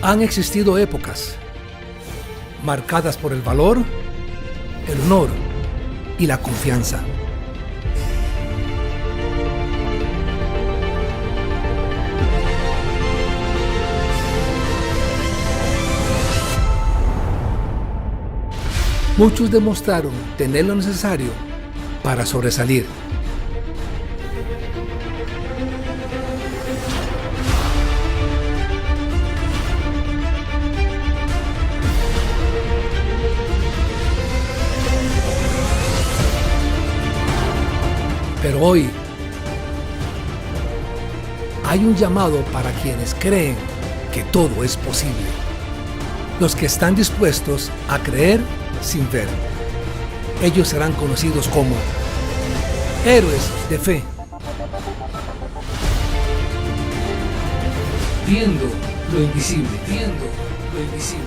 Han existido épocas marcadas por el valor, el honor y la confianza. Muchos demostraron tener lo necesario para sobresalir. Pero hoy hay un llamado para quienes creen que todo es posible. Los que están dispuestos a creer sin ver. Ellos serán conocidos como héroes de fe. Viendo lo invisible, viendo lo invisible.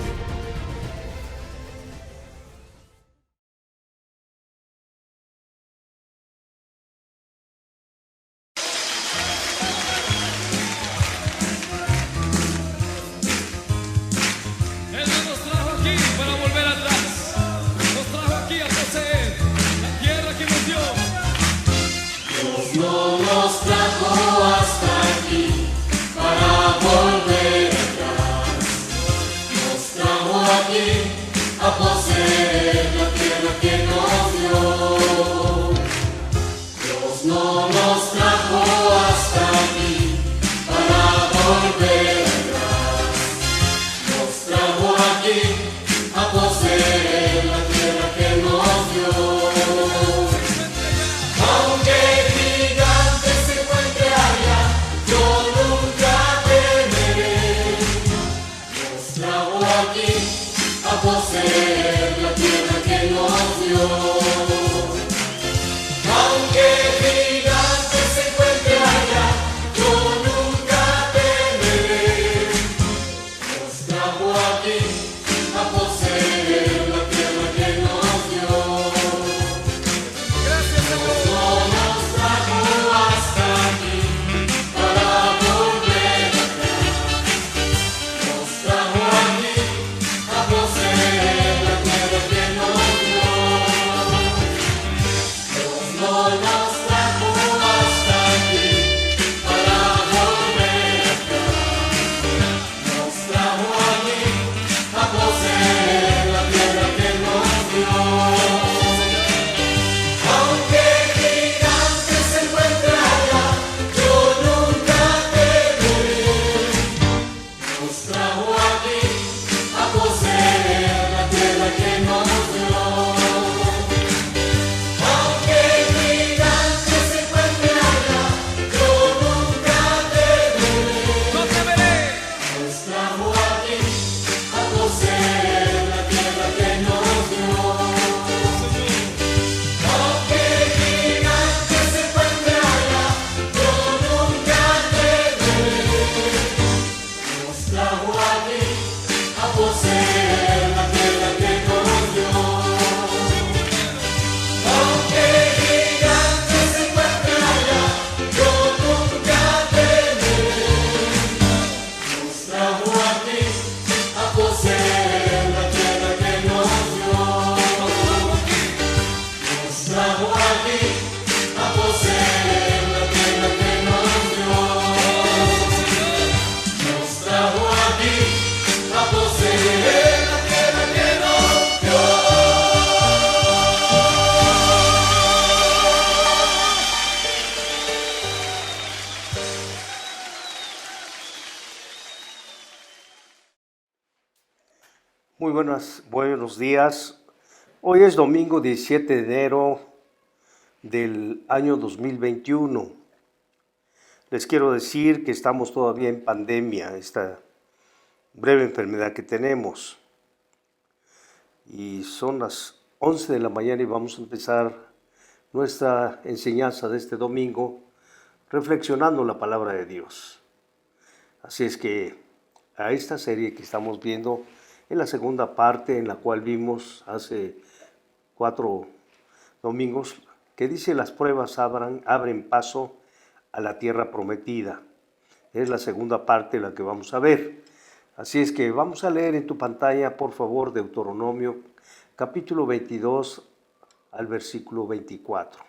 Muy buenos días. Hoy es domingo 17 de enero del año 2021. Les quiero decir que estamos todavía en pandemia, esta breve enfermedad que tenemos. Y son las 11 de la mañana y vamos a empezar nuestra enseñanza de este domingo reflexionando la palabra de Dios. Así es que a esta serie que estamos viendo en la segunda parte, en la cual vimos hace 4 domingos, que dice: las pruebas abren paso a la tierra prometida. Es la segunda parte la que vamos a ver. Así es que vamos a leer en tu pantalla, por favor, Deuteronomio, capítulo 22 al versículo 24.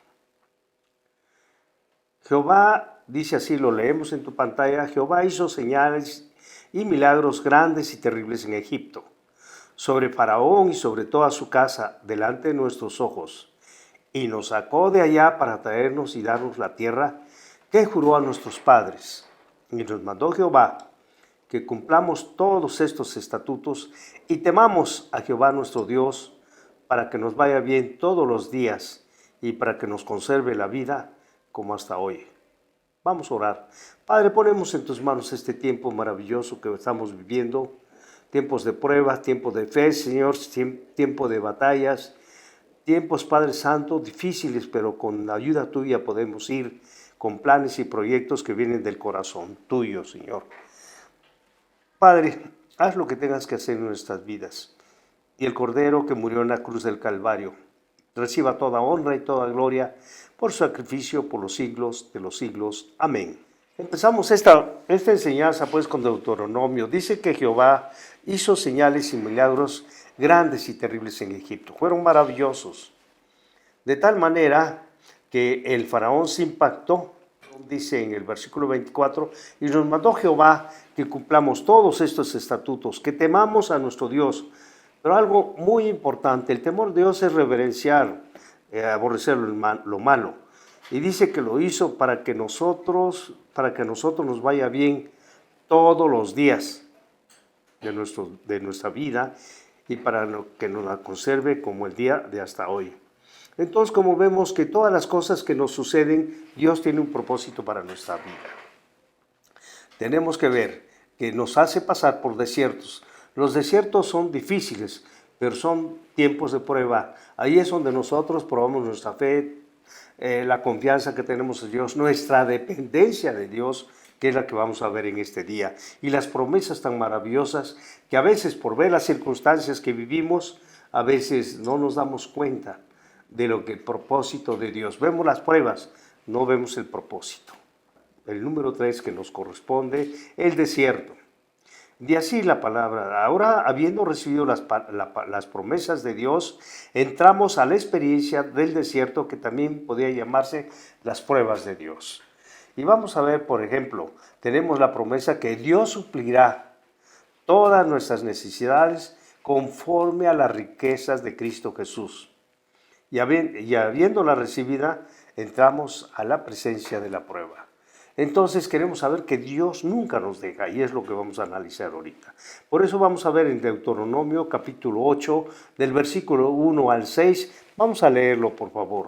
Jehová, dice así, lo leemos en tu pantalla, Jehová hizo señales y milagros grandes y terribles en Egipto, sobre Faraón y sobre toda su casa, delante de nuestros ojos, y nos sacó de allá para traernos y darnos la tierra que juró a nuestros padres. Y nos mandó Jehová que cumplamos todos estos estatutos y temamos a Jehová nuestro Dios, para que nos vaya bien todos los días y para que nos conserve la vida como hasta hoy. Vamos a orar. Padre, ponemos en tus manos este tiempo maravilloso que estamos viviendo, tiempos de prueba, tiempo de fe, Señor, tiempo de batallas, tiempos, Padre Santo, difíciles, pero con la ayuda tuya podemos ir con planes y proyectos que vienen del corazón tuyo, Señor. Padre, haz lo que tengas que hacer en nuestras vidas. Y el Cordero que murió en la cruz del Calvario reciba toda honra y toda gloria por su sacrificio por los siglos de los siglos. Amén. Empezamos esta enseñanza pues con Deuteronomio. Dice que Jehová hizo señales y milagros grandes y terribles en Egipto. Fueron maravillosos. De tal manera que el faraón se impactó, dice en el versículo 24, y nos mandó Jehová que cumplamos todos estos estatutos, que temamos a nuestro Dios. Pero algo muy importante, el temor de Dios es reverenciar, aborrecer lo malo. Y dice que lo hizo para que nosotros nos vaya bien todos los días de nuestra vida y para que nos la conserve como el día de hasta hoy. Entonces, como vemos que todas las cosas que nos suceden, Dios tiene un propósito para nuestra vida. Tenemos que ver que nos hace pasar por desiertos. Los desiertos son difíciles, pero son tiempos de prueba. Ahí es donde nosotros probamos nuestra fe, la confianza que tenemos en Dios, nuestra dependencia de Dios, que es la que vamos a ver en este día. Y las promesas tan maravillosas que a veces por ver las circunstancias que vivimos, a veces no nos damos cuenta de lo que el propósito de Dios. Vemos las pruebas, no vemos el propósito. El número 3 que nos corresponde, el desierto. De así la palabra. Ahora, habiendo recibido las promesas de Dios, entramos a la experiencia del desierto, que también podría llamarse las pruebas de Dios. Y vamos a ver, por ejemplo, tenemos la promesa que Dios suplirá todas nuestras necesidades conforme a las riquezas de Cristo Jesús. Y habiéndola recibida, entramos a la presencia de la prueba. Entonces queremos saber que Dios nunca nos deja, y es lo que vamos a analizar ahorita. Por eso vamos a ver en Deuteronomio capítulo 8, del versículo 1 al 6, vamos a leerlo por favor.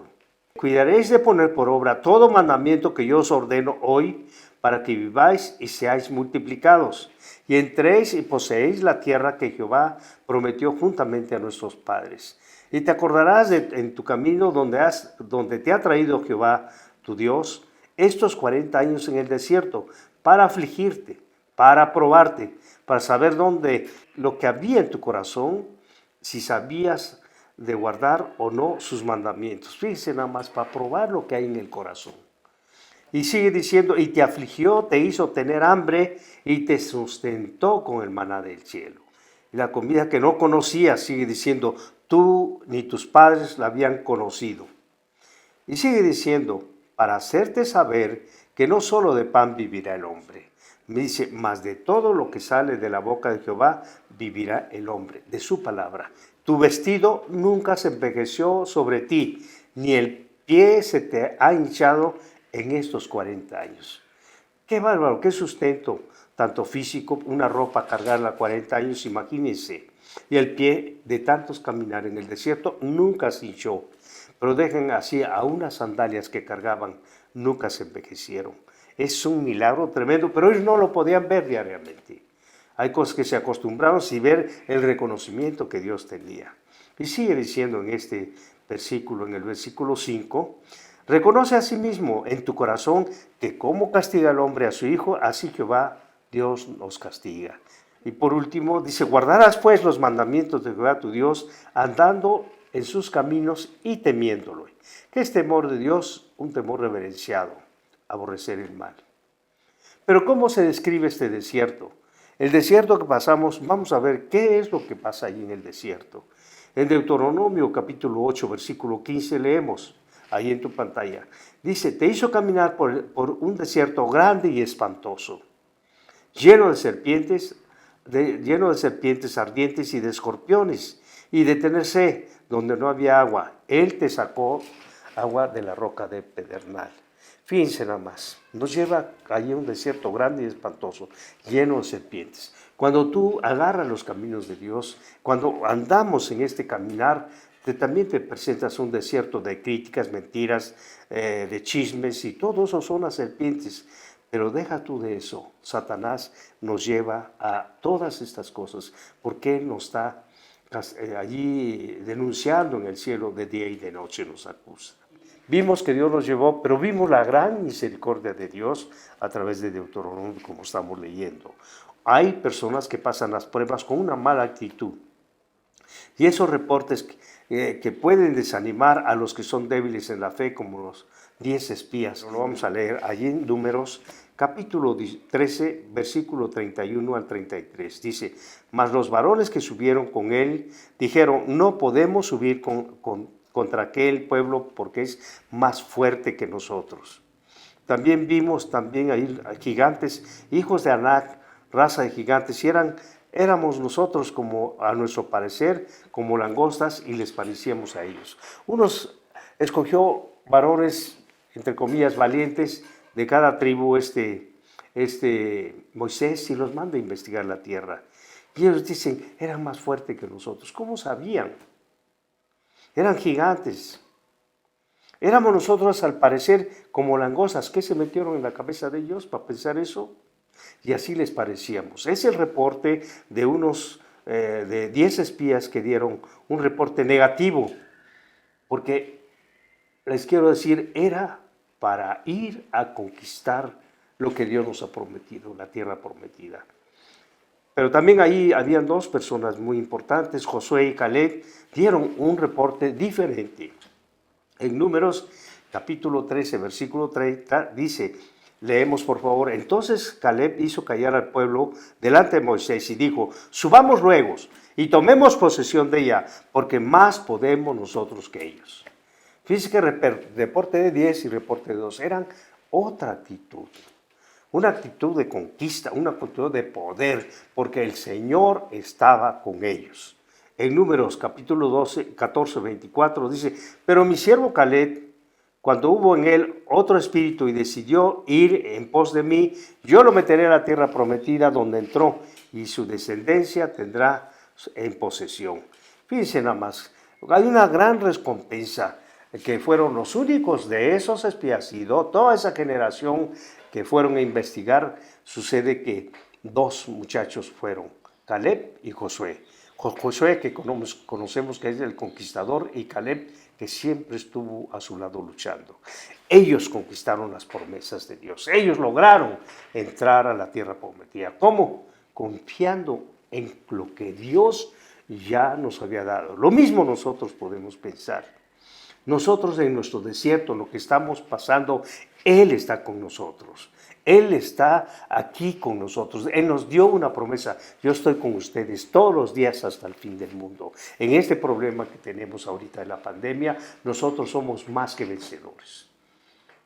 Cuidaréis de poner por obra todo mandamiento que yo os ordeno hoy, para que viváis y seáis multiplicados, y entréis y poseéis la tierra que Jehová prometió juntamente a nuestros padres. Y te acordarás en tu camino donde te ha traído Jehová tu Dios, estos 40 años en el desierto, para afligirte, para probarte, para saber lo que había en tu corazón, si sabías de guardar o no sus mandamientos. Fíjense nada más, para probar lo que hay en el corazón. Y sigue diciendo, y te afligió, te hizo tener hambre y te sustentó con el maná del cielo. Y la comida que no conocías, sigue diciendo, tú ni tus padres la habían conocido. Y sigue diciendo, para hacerte saber que no solo de pan vivirá el hombre. Me dice, mas de todo lo que sale de la boca de Jehová vivirá el hombre, de su palabra. Tu vestido nunca se envejeció sobre ti, ni el pie se te ha hinchado en estos 40 años. Qué bárbaro, qué sustento, tanto físico, una ropa cargarla 40 años, imagínense. Y el pie de tantos caminar en el desierto nunca se hinchó. Pero dejen así a unas sandalias que cargaban, nunca se envejecieron. Es un milagro tremendo, pero ellos no lo podían ver diariamente. Hay cosas que se acostumbraron sin ver el reconocimiento que Dios tenía. Y sigue diciendo en este versículo, en el versículo 5, reconoce a sí mismo en tu corazón que como castiga el hombre a su hijo, así Jehová Dios nos castiga. Y por último dice, guardarás pues los mandamientos de Jehová tu Dios, andando en sus caminos y temiéndolo. ¿Qué es temor de Dios? Un temor reverenciado, aborrecer el mal. Pero ¿cómo se describe este desierto? El desierto que pasamos, vamos a ver qué es lo que pasa allí en el desierto. En Deuteronomio capítulo 8, versículo 15 leemos, ahí en tu pantalla. Dice, te hizo caminar por un desierto grande y espantoso, lleno de serpientes ardientes y de escorpiones, y de tener sed, donde no había agua. Él te sacó agua de la roca de pedernal. Fíjense nada más, nos lleva allí a un desierto grande y espantoso, lleno de serpientes. Cuando tú agarras los caminos de Dios, cuando andamos en este caminar, también te presentas un desierto de críticas, mentiras, de chismes, y todo eso son las serpientes. Pero deja tú de eso, Satanás nos lleva a todas estas cosas, porque Él nos está allí denunciando en el cielo de día y de noche, nos acusa. Vimos que Dios nos llevó, pero vimos la gran misericordia de Dios a través de Deuteronomio, como estamos leyendo. Hay personas que pasan las pruebas con una mala actitud, y esos reportes que pueden desanimar a los que son débiles en la fe, como los 10 espías. Lo vamos a leer allí en Números, capítulo 13, versículo 31 al 33. Dice, mas los varones que subieron con él dijeron, no podemos subir contra aquel pueblo porque es más fuerte que nosotros. También vimos ahí gigantes, hijos de Anac, raza de gigantes, y éramos nosotros, como a nuestro parecer, como langostas, y les parecíamos a ellos. Unos escogió varones, entre comillas, valientes, de cada tribu, Moisés, y los manda a investigar la tierra. Y ellos dicen, eran más fuertes que nosotros. ¿Cómo sabían? Eran gigantes. Éramos nosotros, al parecer, como langostas. ¿Qué se metieron en la cabeza de ellos para pensar eso? Y así les parecíamos. Es el reporte de de 10 espías que dieron un reporte negativo, porque les quiero decir, era para ir a conquistar lo que Dios nos ha prometido, la tierra prometida. Pero también ahí habían dos personas muy importantes, Josué y Caleb, dieron un reporte diferente. En Números, capítulo 13, versículo 30, dice, leemos por favor, entonces Caleb hizo callar al pueblo delante de Moisés y dijo, subamos luego y tomemos posesión de ella, porque más podemos nosotros que ellos. Fíjense que reporte de 10 y reporte de 2 eran otra actitud. Una actitud de conquista, una actitud de poder, porque el Señor estaba con ellos. En Números capítulo 14, 24 dice, pero mi siervo Caleb, cuando hubo en él otro espíritu y decidió ir en pos de mí, yo lo meteré a la tierra prometida donde entró, y su descendencia tendrá en posesión. Fíjense nada más, hay una gran recompensa, que fueron los únicos de esos espías, y toda esa generación que fueron a investigar. Sucede que dos muchachos fueron, Caleb y Josué. Josué, que conocemos que es el conquistador, y Caleb, que siempre estuvo a su lado luchando. Ellos conquistaron las promesas de Dios. Ellos lograron entrar a la tierra prometida. ¿Cómo? Confiando en lo que Dios ya nos había dado. Lo mismo nosotros podemos pensar. Nosotros en nuestro desierto, lo que estamos pasando, Él está con nosotros. Él está aquí con nosotros. Él nos dio una promesa. Yo estoy con ustedes todos los días hasta el fin del mundo. En este problema que tenemos ahorita de la pandemia, nosotros somos más que vencedores.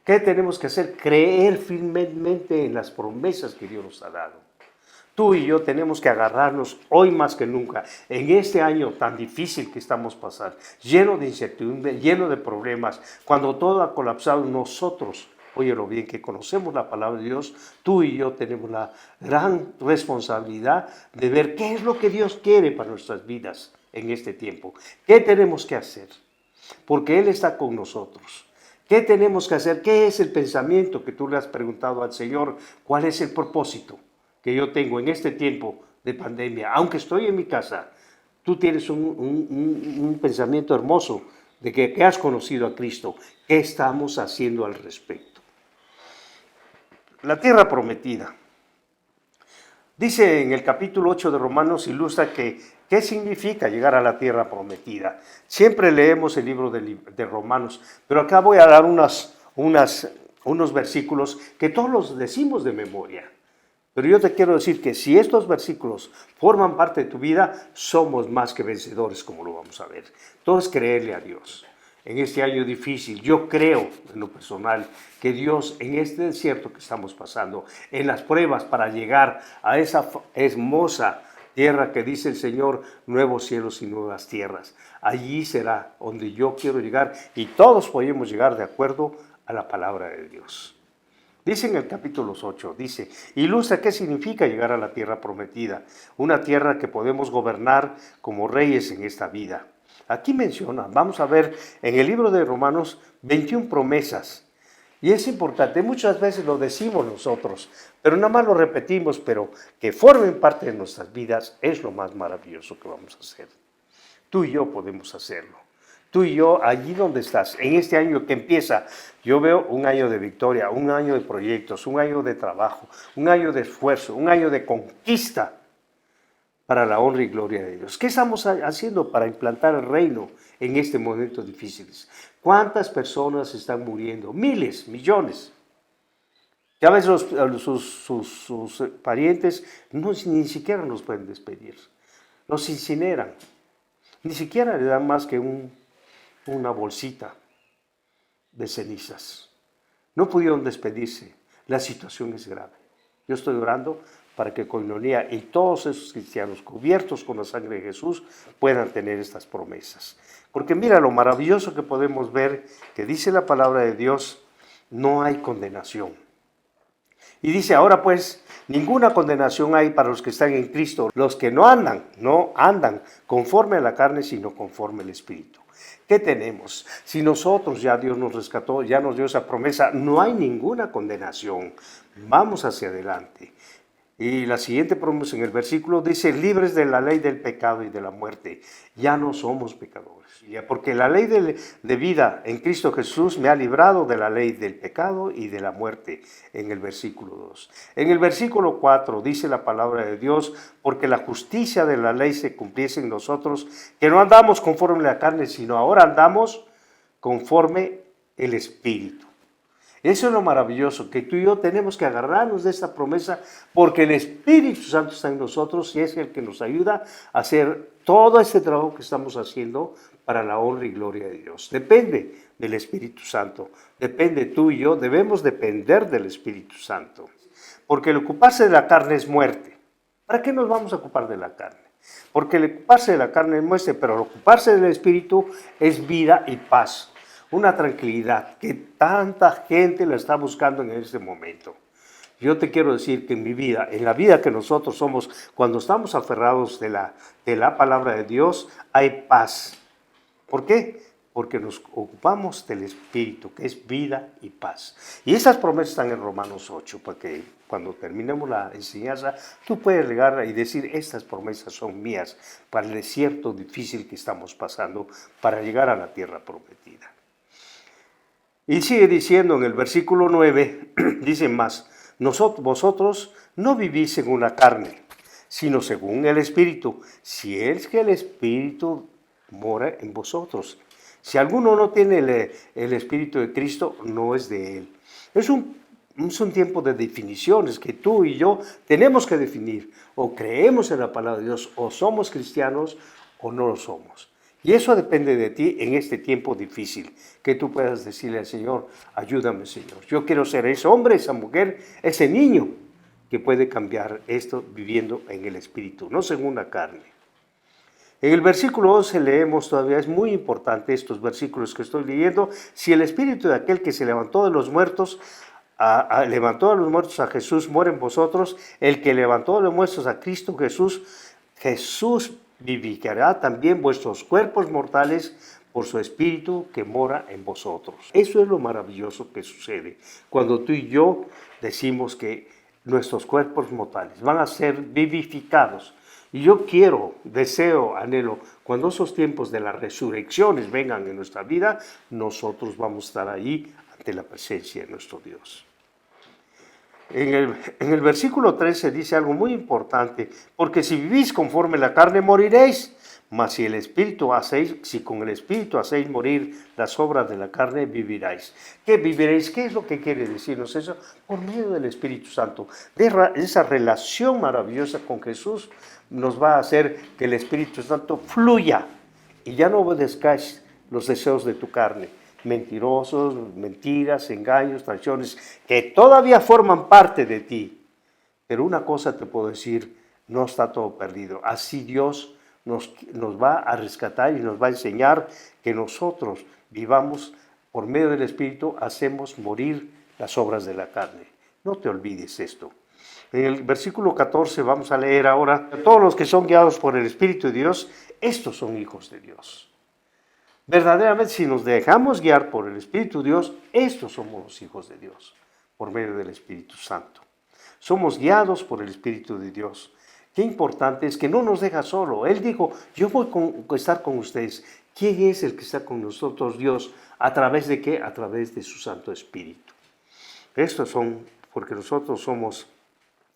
¿Qué tenemos que hacer? Creer firmemente en las promesas que Dios nos ha dado. Tú y yo tenemos que agarrarnos hoy más que nunca, en este año tan difícil que estamos pasando, lleno de incertidumbre, lleno de problemas, cuando todo ha colapsado. Nosotros, óyelo bien, que conocemos la palabra de Dios, tú y yo tenemos la gran responsabilidad de ver qué es lo que Dios quiere para nuestras vidas en este tiempo. ¿Qué tenemos que hacer? Porque Él está con nosotros. ¿Qué tenemos que hacer? ¿Qué es el pensamiento que tú le has preguntado al Señor? ¿Cuál es el propósito que yo tengo en este tiempo de pandemia? Aunque estoy en mi casa, tú tienes un pensamiento hermoso de que has conocido a Cristo. ¿Qué estamos haciendo al respecto? La tierra prometida. Dice en el capítulo 8 de Romanos, ilustra qué significa llegar a la tierra prometida. Siempre leemos el libro de Romanos, pero acá voy a dar unos versículos que todos los decimos de memoria. Pero yo te quiero decir que si estos versículos forman parte de tu vida, somos más que vencedores, como lo vamos a ver. Todo es creerle a Dios. En este año difícil, yo creo en lo personal que Dios en este desierto que estamos pasando, en las pruebas para llegar a esa hermosa tierra que dice el Señor, nuevos cielos y nuevas tierras. Allí será donde yo quiero llegar y todos podemos llegar de acuerdo a la palabra de Dios. Dice en el capítulo 8, dice, ilustra qué significa llegar a la tierra prometida, una tierra que podemos gobernar como reyes en esta vida. Aquí menciona, vamos a ver en el libro de Romanos 21 promesas. Y es importante, muchas veces lo decimos nosotros, pero nada más lo repetimos, pero que formen parte de nuestras vidas es lo más maravilloso que vamos a hacer. Tú y yo podemos hacerlo. Tú y yo, allí donde estás, en este año que empieza, yo veo un año de victoria, un año de proyectos, un año de trabajo, un año de esfuerzo, un año de conquista para la honra y gloria de Dios. ¿Qué estamos haciendo para implantar el reino en este momento difíciles? ¿Cuántas personas están muriendo? Miles, millones. Ya ves, sus parientes ni siquiera nos pueden despedir. Los incineran. Ni siquiera le dan más que una bolsita de cenizas. No pudieron despedirse. La situación es grave. Yo estoy orando para que Koinonia y todos esos cristianos cubiertos con la sangre de Jesús puedan tener estas promesas. Porque mira lo maravilloso que podemos ver, que dice la palabra de Dios, no hay condenación. Y dice, ahora pues, ninguna condenación hay para los que están en Cristo, los que no andan conforme a la carne, sino conforme al Espíritu. ¿Qué tenemos? Si nosotros ya Dios nos rescató, ya nos dio esa promesa, no hay ninguna condenación. Vamos hacia adelante. Y la siguiente promesa en el versículo dice, libres de la ley del pecado y de la muerte. Ya no somos pecadores. Porque la ley de vida en Cristo Jesús me ha librado de la ley del pecado y de la muerte, en el versículo 2. En el versículo 4 dice la palabra de Dios, porque la justicia de la ley se cumpliese en nosotros, que no andamos conforme a la carne, sino ahora andamos conforme el Espíritu. Eso es lo maravilloso, que tú y yo tenemos que agarrarnos de esta promesa porque el Espíritu Santo está en nosotros y es el que nos ayuda a hacer todo este trabajo que estamos haciendo para la honra y gloria de Dios. Depende del Espíritu Santo, depende tú y yo, debemos depender del Espíritu Santo. Porque el ocuparse de la carne es muerte. ¿Para qué nos vamos a ocupar de la carne? Porque el ocuparse de la carne es muerte, pero el ocuparse del Espíritu es vida y paz. Una tranquilidad que tanta gente la está buscando en este momento. Yo te quiero decir que en mi vida, en la vida que nosotros somos, cuando estamos aferrados de la palabra de Dios, hay paz. ¿Por qué? Porque nos ocupamos del Espíritu, que es vida y paz. Y esas promesas están en Romanos 8, porque cuando terminemos la enseñanza, tú puedes llegar y decir, estas promesas son mías para el desierto difícil que estamos pasando, para llegar a la tierra prometida. Y sigue diciendo en el versículo 9, dice más, vosotros no vivís según la carne, sino según el Espíritu, si es que el Espíritu mora en vosotros. Si alguno no tiene el Espíritu de Cristo, no es de él. Es un tiempo de definiciones que tú y yo tenemos que definir. O creemos en la palabra de Dios, o somos cristianos, o no lo somos. Y eso depende de ti en este tiempo difícil, que tú puedas decirle al Señor, ayúdame Señor, yo quiero ser ese hombre, esa mujer, ese niño que puede cambiar esto viviendo en el Espíritu, no según la carne. En el versículo 11 leemos todavía, es muy importante estos versículos que estoy leyendo, si el Espíritu de aquel que se levantó de los muertos, levantó a los muertos a Jesús, muere en vosotros, el que levantó a los muertos a Cristo Jesús vivificará también vuestros cuerpos mortales por su Espíritu que mora en vosotros. Eso es lo maravilloso que sucede cuando tú y yo decimos que nuestros cuerpos mortales van a ser vivificados. Y yo quiero, deseo, anhelo, cuando esos tiempos de las resurrecciones vengan en nuestra vida, nosotros vamos a estar ahí ante la presencia de nuestro Dios. En el versículo 13 dice algo muy importante, porque si vivís conforme la carne moriréis, mas si con el Espíritu hacéis morir las obras de la carne, viviréis. ¿Qué viviréis? ¿Qué es lo que quiere decirnos eso? Por medio del Espíritu Santo. De esa relación maravillosa con Jesús nos va a hacer que el Espíritu Santo fluya y ya no obedezcáis los deseos de tu carne. Mentirosos, mentiras, engaños, traiciones, que todavía forman parte de ti. Pero una cosa te puedo decir, no está todo perdido. Así Dios nos va a rescatar y nos va a enseñar que nosotros vivamos por medio del Espíritu, hacemos morir las obras de la carne. No te olvides esto. En el versículo 14 vamos a leer ahora, todos los que son guiados por el Espíritu de Dios, estos son hijos de Dios. Verdaderamente, si nos dejamos guiar por el Espíritu de Dios, estos somos los hijos de Dios, por medio del Espíritu Santo. Somos guiados por el Espíritu de Dios. Qué importante es que no nos deja solo. Él dijo, yo voy a estar con ustedes. ¿Quién es el que está con nosotros, Dios? ¿A través de qué? A través de su Santo Espíritu. Estos son, porque nosotros somos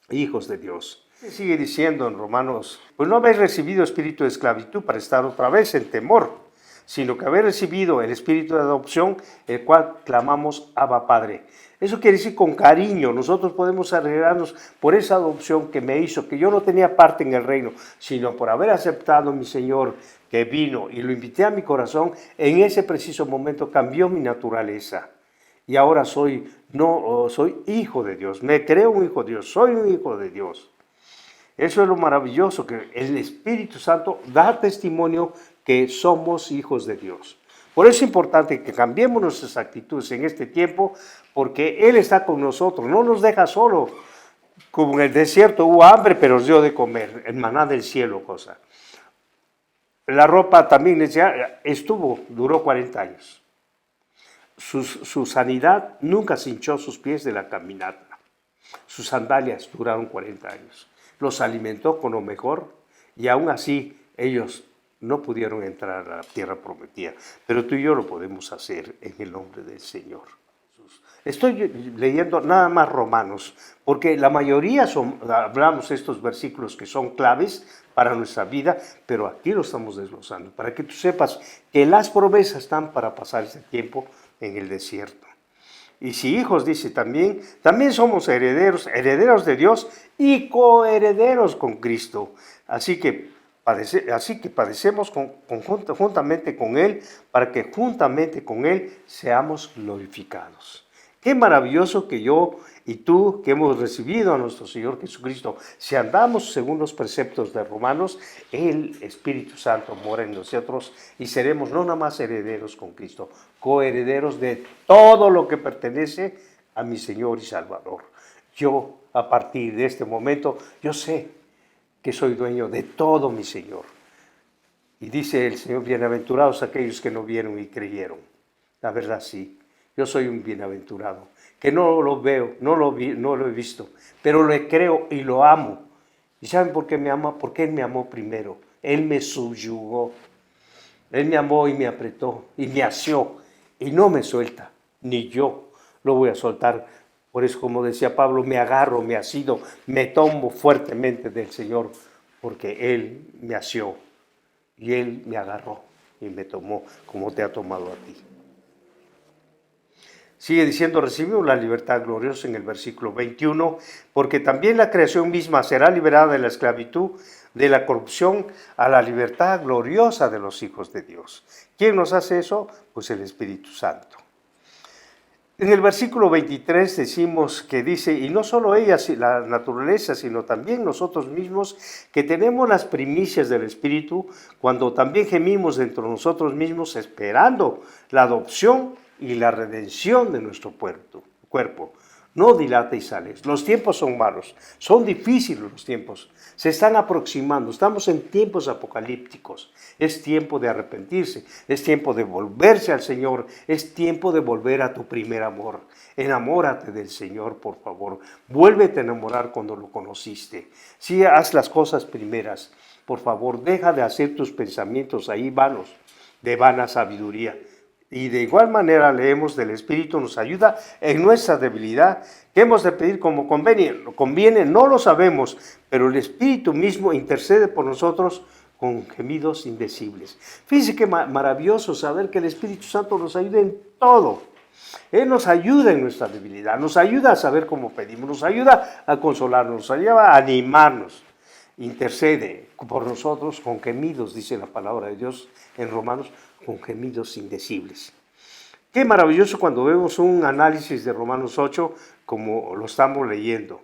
hijos de Dios. Sigue diciendo en Romanos, pues no habéis recibido espíritu de esclavitud para estar otra vez en temor, sino que habéis recibido el espíritu de adopción, el cual clamamos Abba Padre. Eso quiere decir con cariño. Nosotros podemos alegrarnos por esa adopción que me hizo, que yo no tenía parte en el reino, sino por haber aceptado a mi Señor que vino y lo invité a mi corazón. En ese preciso momento cambió mi naturaleza y ahora soy hijo de Dios. Me creo un hijo de Dios, soy un hijo de Dios. Eso es lo maravilloso, que el Espíritu Santo da testimonio que somos hijos de Dios. Por eso es importante que cambiemos nuestras actitudes en este tiempo, porque Él está con nosotros, no nos deja solo. Como en el desierto hubo hambre, pero os dio de comer, el maná del cielo, cosa. La ropa también duró 40 años. Su sanidad nunca se hinchó sus pies de la caminata. Sus sandalias duraron 40 años. Los alimentó con lo mejor y aún así ellos no pudieron entrar a la tierra prometida, pero tú y yo lo podemos hacer en el nombre del Señor. Estoy leyendo nada más Romanos, porque la mayoría hablamos estos versículos que son claves para nuestra vida, pero aquí lo estamos desglosando, para que tú sepas que las promesas están para pasar ese tiempo en el desierto. Y si hijos, dice también somos herederos de Dios y coherederos con Cristo. Así que padecemos juntamente con Él, para que juntamente con Él seamos glorificados. Qué maravilloso que yo y tú, que hemos recibido a nuestro Señor Jesucristo, si andamos según los preceptos de Romanos, el Espíritu Santo mora en nosotros y seremos no nada más herederos con Cristo, coherederos de todo lo que pertenece a mi Señor y Salvador. Yo, a partir de este momento, yo sé que soy dueño de todo mi Señor. Y dice el Señor, bienaventurados aquellos que no vieron y creyeron. La verdad sí, yo soy un bienaventurado, que no lo veo, no lo he visto, pero le creo y lo amo. ¿Y saben por qué me ama? Porque Él me amó primero. Él me subyugó. Él me amó y me apretó y me asió y no me suelta, ni yo lo voy a soltar. Por eso, como decía Pablo, me agarro, me asido, me tomo fuertemente del Señor, porque Él me asió y Él me agarró y me tomó como te ha tomado a ti. Sigue diciendo, recibimos la libertad gloriosa en el versículo 21, porque también la creación misma será liberada de la esclavitud, de la corrupción, a la libertad gloriosa de los hijos de Dios. ¿Quién nos hace eso? Pues el Espíritu Santo. En el versículo 23 decimos que dice, y no solo ella, la naturaleza, sino también nosotros mismos, que tenemos las primicias del Espíritu, cuando también gemimos dentro de nosotros mismos, esperando la adopción y la redención de nuestro cuerpo. No dilate y sales. Los tiempos son malos, son difíciles los tiempos, se están aproximando, estamos en tiempos apocalípticos. Es tiempo de arrepentirse, es tiempo de volverse al Señor, es tiempo de volver a tu primer amor. Enamórate del Señor, por favor. Vuélvete a enamorar cuando lo conociste. Sí, haz las cosas primeras. Por favor, deja de hacer tus pensamientos ahí vanos, de vana sabiduría. Y de igual manera leemos del Espíritu nos ayuda en nuestra debilidad. ¿Qué hemos de pedir como conviene? No lo sabemos, pero el Espíritu mismo intercede por nosotros con gemidos indecibles. Fíjense qué maravilloso saber que el Espíritu Santo nos ayuda en todo. Él nos ayuda en nuestra debilidad, nos ayuda a saber cómo pedimos, nos ayuda a consolarnos, nos ayuda a animarnos. Intercede por nosotros con gemidos, dice la palabra de Dios en Romanos, con gemidos indecibles. Qué maravilloso cuando vemos un análisis de Romanos 8 como lo estamos leyendo.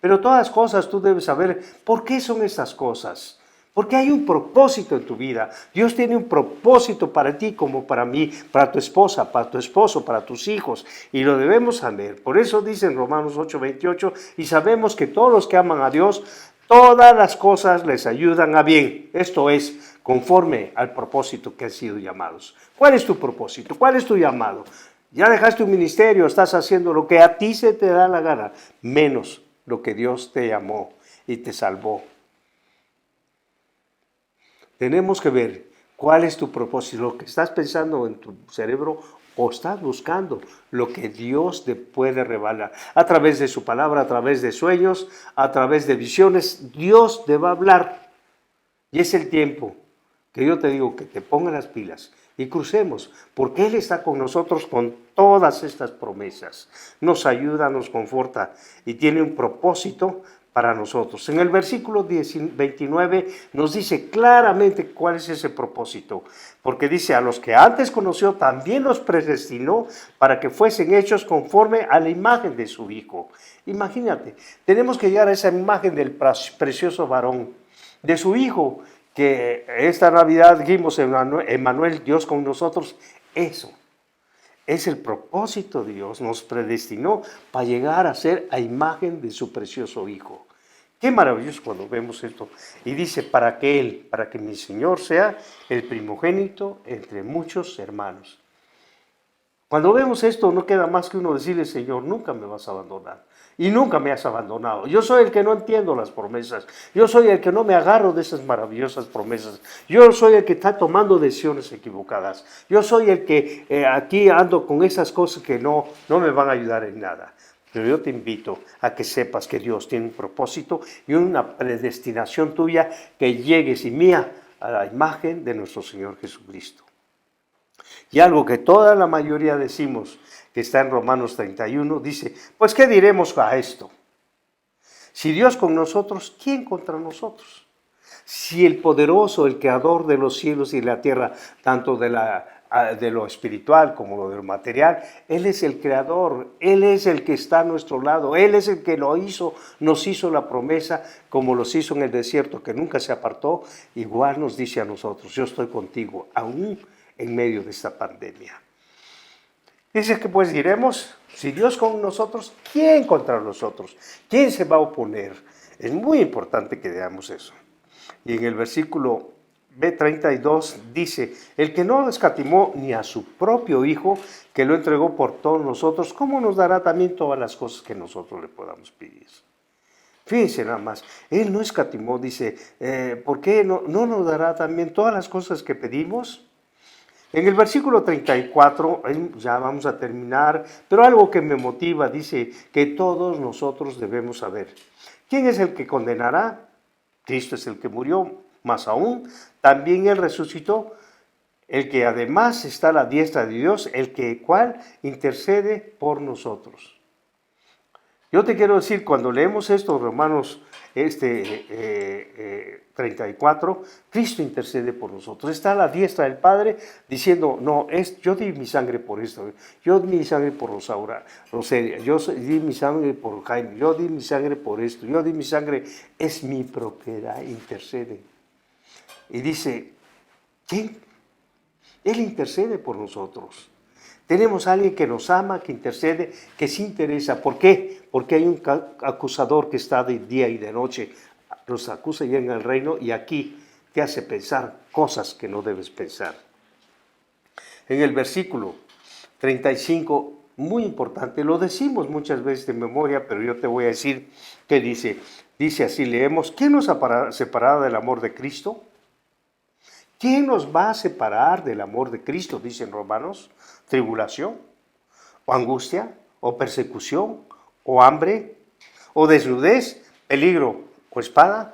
Pero todas las cosas tú debes saber por qué son estas cosas. Porque hay un propósito en tu vida. Dios tiene un propósito para ti como para mí, para tu esposa, para tu esposo, para tus hijos. Y lo debemos saber. Por eso dice en Romanos 8:28, y sabemos que todos los que aman a Dios, todas las cosas les ayudan a bien. Esto es, conforme al propósito que han sido llamados. ¿Cuál es tu propósito? ¿Cuál es tu llamado? Ya dejaste un ministerio, estás haciendo lo que a ti se te da la gana, menos lo que Dios te llamó y te salvó. Tenemos que ver cuál es tu propósito, lo que estás pensando en tu cerebro o estás buscando lo que Dios te puede revelar a través de su palabra, a través de sueños, a través de visiones. Dios te va a hablar y es el tiempo que yo te digo que te pongas las pilas y crucemos, porque Él está con nosotros con todas estas promesas. Nos ayuda, nos conforta y tiene un propósito para nosotros. En el versículo 29 nos dice claramente cuál es ese propósito, porque dice, a los que antes conoció también los predestinó para que fuesen hechos conforme a la imagen de su Hijo. Imagínate, tenemos que llegar a esa imagen del precioso varón, de su Hijo, que esta Navidad dijimos, Emmanuel, Dios con nosotros. Eso es el propósito de Dios, nos predestinó para llegar a ser a imagen de su precioso Hijo. Qué maravilloso cuando vemos esto. Y dice, para que mi Señor sea el primogénito entre muchos hermanos. Cuando vemos esto, no queda más que uno decirle, Señor, nunca me vas a abandonar. Y nunca me has abandonado. Yo soy el que no entiendo las promesas. Yo soy el que no me agarro de esas maravillosas promesas. Yo soy el que está tomando decisiones equivocadas. Yo soy el que aquí ando con esas cosas que no me van a ayudar en nada. Pero yo te invito a que sepas que Dios tiene un propósito y una predestinación tuya que llegues y mía a la imagen de nuestro Señor Jesucristo. Y algo que toda la mayoría decimos, que está en Romanos 31, dice, pues ¿qué diremos a esto? Si Dios con nosotros, ¿quién contra nosotros? Si el poderoso, el creador de los cielos y la tierra, tanto de lo espiritual como de lo material, Él es el creador, Él es el que está a nuestro lado, Él es el que lo hizo, nos hizo la promesa, como los hizo en el desierto, que nunca se apartó, igual nos dice a nosotros, yo estoy contigo, aún en medio de esta pandemia. Dice que pues diremos, si Dios con nosotros, ¿quién contra nosotros? ¿Quién se va a oponer? Es muy importante que veamos eso. Y en el versículo B32 dice, el que no escatimó ni a su propio Hijo, que lo entregó por todos nosotros, ¿cómo nos dará también todas las cosas que nosotros le podamos pedir? Fíjense nada más, Él no escatimó, dice, ¿por qué no nos dará también todas las cosas que pedimos? En el versículo 34, ya vamos a terminar, pero algo que me motiva, dice que todos nosotros debemos saber. ¿Quién es el que condenará? Cristo es el que murió, más aún, también Él resucitó, el que además está a la diestra de Dios, cual intercede por nosotros. Yo te quiero decir, cuando leemos esto, Romanos 34, Cristo intercede por nosotros. Está a la diestra del Padre diciendo, no, yo di mi sangre por esto, yo di mi sangre por Rosaura, yo di mi sangre por Jaime, yo di mi sangre por esto, yo di mi sangre, es mi propiedad, intercede. Y dice, ¿quién? Él intercede por nosotros. Tenemos a alguien que nos ama, que intercede, que se interesa. ¿Por qué? Porque hay un acusador que está de día y de noche. Nos acusa ya en el reino y aquí te hace pensar cosas que no debes pensar. En el versículo 35, muy importante, lo decimos muchas veces de memoria, pero yo te voy a decir qué dice. Dice así, leemos, ¿quién nos separará del amor de Cristo? ¿Quién nos va a separar del amor de Cristo? Dicen Romanos. tribulación, o angustia, o persecución, o hambre, o desnudez, peligro o espada.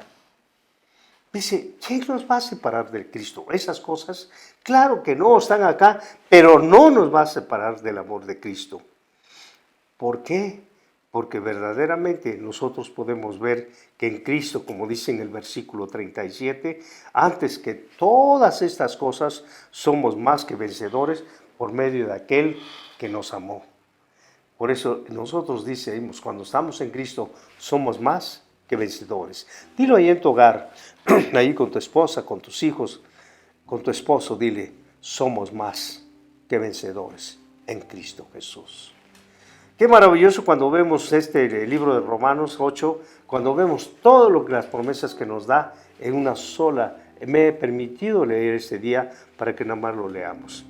Dice, ¿quién nos va a separar del Cristo? Esas cosas, claro que no están acá, pero no nos va a separar del amor de Cristo. ¿Por qué? Porque verdaderamente nosotros podemos ver que en Cristo, como dice en el versículo 37, antes que todas estas cosas, somos más que vencedores por medio de aquel que nos amó. Por eso nosotros decimos, cuando estamos en Cristo, somos más que vencedores. Dilo ahí en tu hogar, ahí con tu esposa, con tus hijos, con tu esposo, dile, somos más que vencedores en Cristo Jesús. Qué maravilloso cuando vemos este libro de Romanos 8, cuando vemos todo lo que las promesas que nos da en una sola. Me he permitido leer este día para que nada más lo leamos.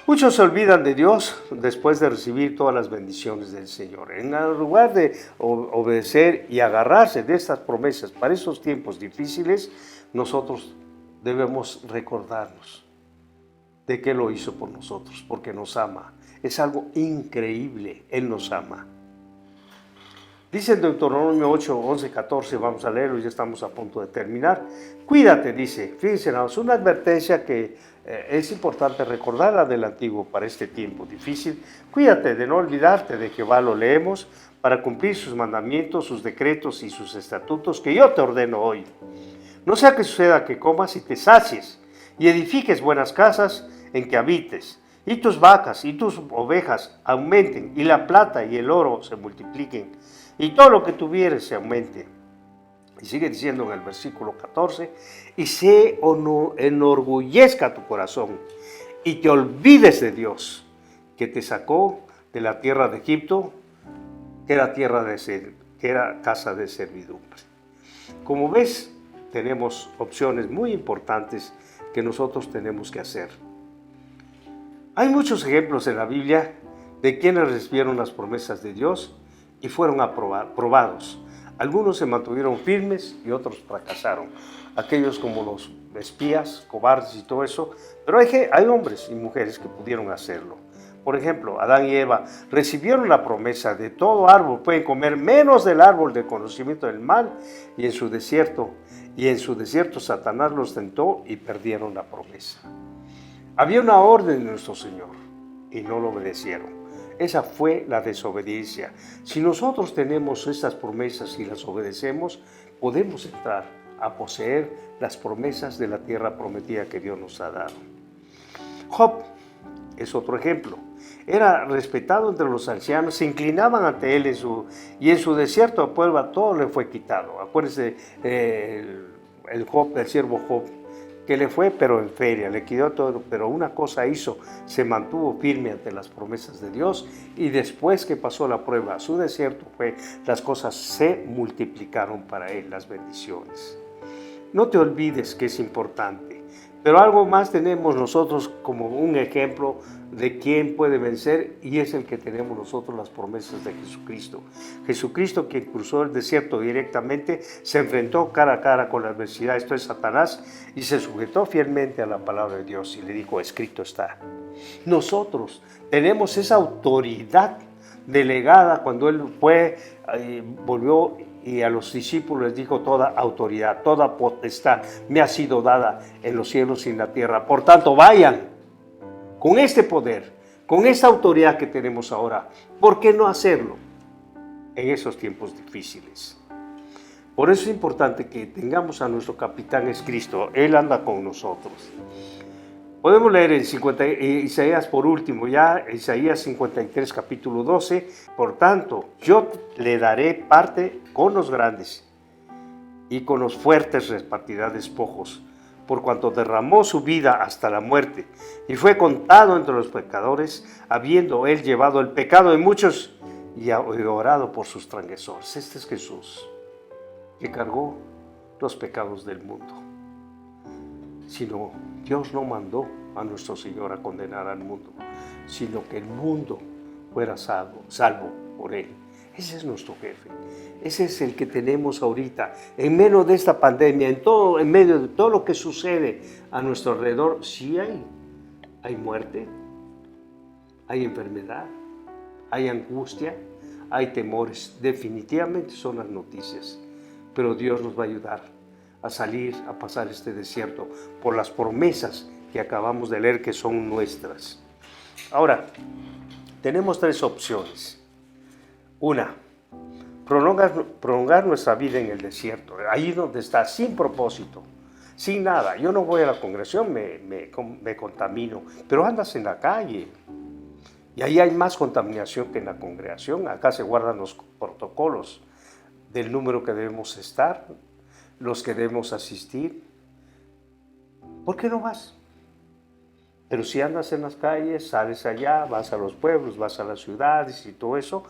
Muchos se olvidan de Dios después de recibir todas las bendiciones del Señor. En lugar de obedecer y agarrarse de estas promesas para esos tiempos difíciles, nosotros debemos recordarnos de que lo hizo por nosotros, porque nos ama. Es algo increíble, Él nos ama. Dice en Deuteronomio 8, 11, 14, vamos a leerlo, ya estamos a punto de terminar. Cuídate, dice, fíjense, es una advertencia que es importante recordarla del antiguo para este tiempo difícil. Cuídate de no olvidarte de Jehová, lo leemos, para cumplir sus mandamientos, sus decretos y sus estatutos que yo te ordeno hoy. No sea que suceda que comas y te sacies, y edifiques buenas casas en que habites, y tus vacas y tus ovejas aumenten, y la plata y el oro se multipliquen, y todo lo que tuvieres se aumente. Y sigue diciendo en el versículo 14, y se enorgullezca tu corazón, y te olvides de Dios, que te sacó de la tierra de Egipto, que era casa de servidumbre. Como ves, tenemos opciones muy importantes que nosotros tenemos que hacer. Hay muchos ejemplos en la Biblia de quienes recibieron las promesas de Dios y fueron probados. Algunos se mantuvieron firmes y otros fracasaron. Aquellos como los espías, cobardes y todo eso. Pero hay hombres y mujeres que pudieron hacerlo. Por ejemplo, Adán y Eva recibieron la promesa de todo árbol pueden comer menos del árbol del conocimiento del mal, y en su desierto Satanás los tentó y perdieron la promesa. Había una orden de nuestro Señor y no lo obedecieron. Esa fue la desobediencia. Si nosotros tenemos estas promesas y las obedecemos, podemos entrar a poseer las promesas de la tierra prometida que Dios nos ha dado. Job es otro ejemplo. Era respetado entre los ancianos, se inclinaban ante él y en su desierto a prueba todo le fue quitado. Acuérdense el siervo Job, que le fue pero en feria, le quitó todo, pero una cosa hizo, se mantuvo firme ante las promesas de Dios, y después que pasó la prueba, su desierto las cosas se multiplicaron para él, las bendiciones. No te olvides que es importante, pero algo más tenemos nosotros como un ejemplo de quién puede vencer, y es el que tenemos nosotros, las promesas de Jesucristo. Jesucristo, quien cruzó el desierto directamente, se enfrentó cara a cara con la adversidad, esto es Satanás, y se sujetó fielmente a la palabra de Dios y le dijo, escrito está. Nosotros tenemos esa autoridad delegada cuando Él volvió y a los discípulos les dijo, toda autoridad, toda potestad me ha sido dada en los cielos y en la tierra. Por tanto, vayan con este poder, con esta autoridad que tenemos ahora. ¿Por qué no hacerlo en esos tiempos difíciles? Por eso es importante que tengamos a nuestro capitán es Cristo. Él anda con nosotros. Podemos leer en Isaías por último, ya Isaías 53, capítulo 12. Por tanto, yo le daré parte con los grandes y con los fuertes repartirá despojos, por cuanto derramó su vida hasta la muerte y fue contado entre los pecadores, habiendo él llevado el pecado de muchos y orado por sus transgresores. Este es Jesús, que cargó los pecados del mundo. Sino Dios no mandó a nuestro Señor a condenar al mundo, sino que el mundo fuera salvo por Él. Ese es nuestro jefe. Ese es el que tenemos ahorita. En medio de esta pandemia, en medio de todo lo que sucede a nuestro alrededor, sí hay muerte, hay enfermedad, hay angustia, hay temores. Definitivamente son las noticias, pero Dios nos va a ayudar a salir, a pasar este desierto por las promesas que acabamos de leer que son nuestras. Ahora, tenemos tres opciones. Una, prolongar nuestra vida en el desierto, ahí donde está, sin propósito, sin nada. Yo no voy a la congregación, me contamino, pero andas en la calle y ahí hay más contaminación que en la congregación. Acá se guardan los protocolos del número que debemos estar, los que debemos asistir. ¿Por qué no vas? Pero si andas en las calles, sales allá, vas a los pueblos, vas a las ciudades y todo eso,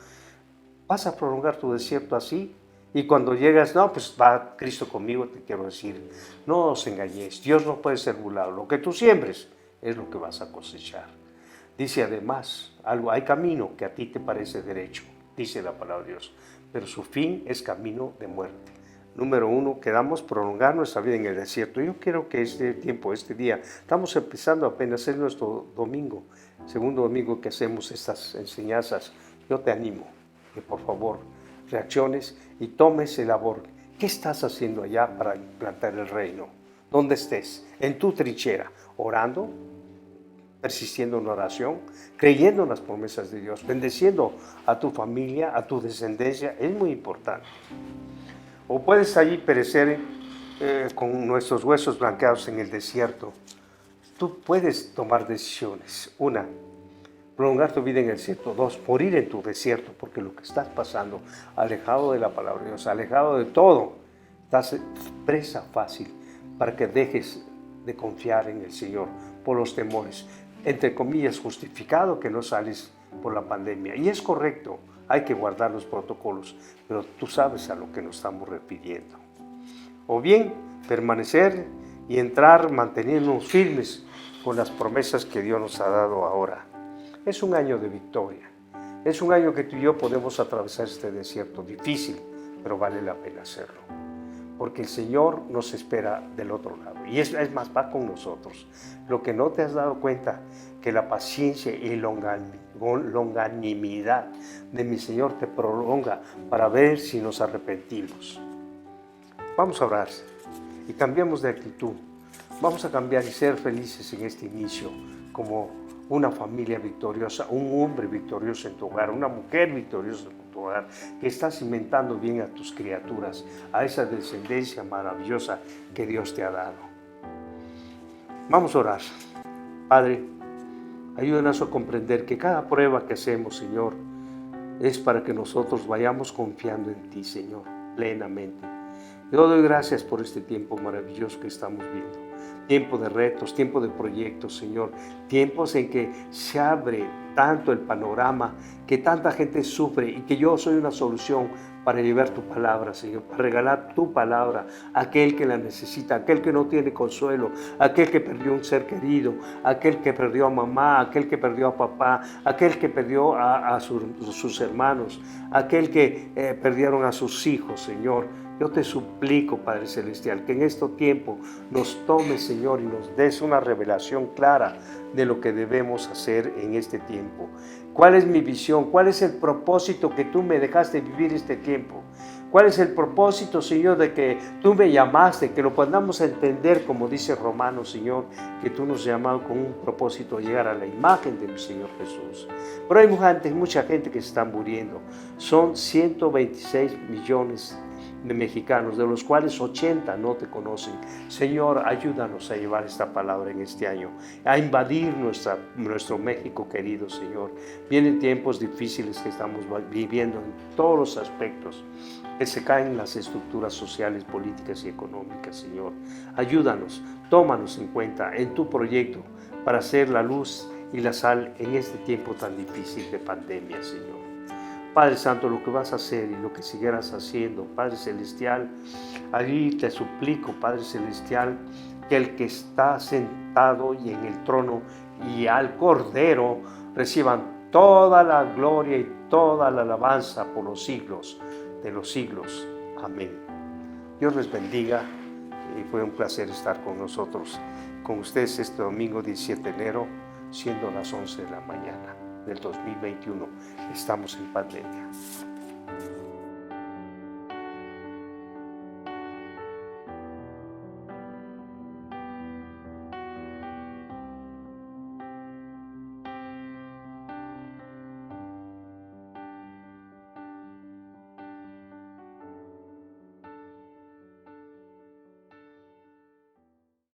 vas a prolongar tu desierto así. Y cuando llegas, no, pues va Cristo conmigo, te quiero decir, no os engañéis, Dios no puede ser burlado. Lo que tú siembres es lo que vas a cosechar. Dice además, hay camino que a ti te parece derecho, dice la palabra de Dios, pero su fin es camino de muerte. Número 1, quedamos prolongar nuestra vida en el desierto. Yo quiero que este tiempo, este día, estamos empezando apenas, es nuestro domingo, segundo domingo que hacemos estas enseñanzas. Yo te animo que por favor reacciones y tomes el labor. ¿Qué estás haciendo allá para implantar el reino? Donde estés, en tu trinchera, orando, persistiendo en oración, creyendo en las promesas de Dios, bendeciendo a tu familia, a tu descendencia, es muy importante. O puedes allí perecer con nuestros huesos blanqueados en el desierto. Tú puedes tomar decisiones. Una, prolongar tu vida en el desierto. 2, morir en tu desierto, porque lo que estás pasando, alejado de la palabra de Dios, alejado de todo, estás presa fácil para que dejes de confiar en el Señor por los temores. Entre comillas, justificado que no sales por la pandemia. Y es correcto, hay que guardar los protocolos, pero tú sabes a lo que nos estamos refiriendo. O bien, permanecer y entrar manteniéndonos firmes con las promesas que Dios nos ha dado ahora. Es un año de victoria. Es un año que tú y yo podemos atravesar este desierto difícil, pero vale la pena hacerlo. Porque el Señor nos espera del otro lado. Y es más, va con nosotros. Lo que no te has dado cuenta, que la paciencia y longanimidad de mi Señor te prolonga para ver si nos arrepentimos. Vamos a orar y cambiamos de actitud. Vamos a cambiar y ser felices en este inicio como una familia victoriosa, un hombre victorioso en tu hogar, una mujer victoriosa en tu hogar, que está cimentando bien a tus criaturas, a esa descendencia maravillosa que Dios te ha dado. Vamos a orar. Padre, ayúdanos a comprender que cada prueba que hacemos, Señor, es para que nosotros vayamos confiando en ti, Señor, plenamente. Yo doy gracias por este tiempo maravilloso que estamos viendo. Tiempo de retos, tiempo de proyectos, Señor. Tiempos en que se abre tanto el panorama, que tanta gente sufre y que yo soy una solución para llevar tu palabra, Señor, para regalar tu palabra a aquel que la necesita, aquel que no tiene consuelo, aquel que perdió un ser querido, aquel que perdió a mamá, aquel que perdió a papá, aquel que perdió a sus hermanos, aquel que perdieron a sus hijos, Señor. Yo te suplico, Padre Celestial, que en este tiempo nos tomes, Señor, y nos des una revelación clara de lo que debemos hacer en este tiempo. ¿Cuál es mi visión? ¿Cuál es el propósito que tú me dejaste vivir este tiempo? ¿Cuál es el propósito, Señor, de que tú me llamaste? Que lo podamos entender, como dice Romanos, Señor, que tú nos has llamado con un propósito de llegar a la imagen de mi Señor Jesús. Pero hay mucha gente que se está muriendo. Son 126 millones de mexicanos, de los cuales 80 no te conocen. Señor, ayúdanos a llevar esta palabra en este año, a invadir nuestro México querido, Señor. Vienen tiempos difíciles que estamos viviendo en todos los aspectos, que se caen las estructuras sociales, políticas y económicas, Señor. Ayúdanos, tómanos en cuenta en tu proyecto para ser la luz y la sal en este tiempo tan difícil de pandemia, Señor. Padre Santo, lo que vas a hacer y lo que siguieras haciendo, Padre Celestial, allí te suplico, Padre Celestial, que el que está sentado y en el trono y al Cordero reciban toda la gloria y toda la alabanza por los siglos de los siglos. Amén. Dios les bendiga y fue un placer estar con nosotros, con ustedes este domingo 17 de enero, siendo las 11 de la mañana. del 2021. Estamos en pandemia.